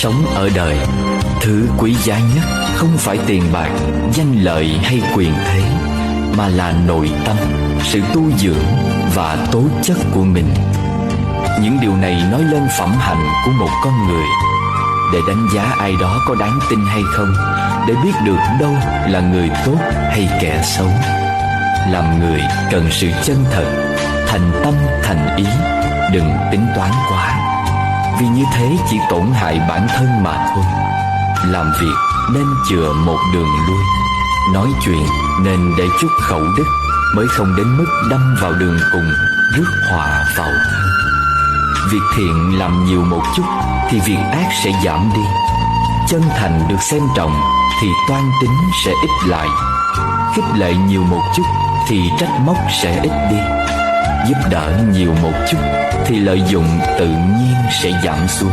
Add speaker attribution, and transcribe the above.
Speaker 1: Sống ở đời, thứ quý giá nhất không phải tiền bạc, danh lợi hay quyền thế, mà là nội tâm, sự tu dưỡng và tố chất của mình. Những điều này nói lên phẩm hạnh của một con người. Để đánh giá ai đó có đáng tin hay không, để biết được đâu là người tốt hay kẻ xấu. Làm người cần sự chân thật, thành tâm thành ý, đừng tính toán quá, vì như thế chỉ tổn hại bản thân mà thôi. Làm việc nên chừa một đường lui, nói chuyện nên để chút khẩu đức, mới không đến mức đâm vào đường cùng, rước họa vào thân. Việc thiện làm nhiều một chút thì việc ác sẽ giảm đi. Chân thành được xem trọng thì toan tính sẽ ít lại. Khích lệ nhiều một chút thì trách móc sẽ ít đi. Giúp đỡ nhiều một chút thì lợi dụng tự nhiên sẽ giảm xuống.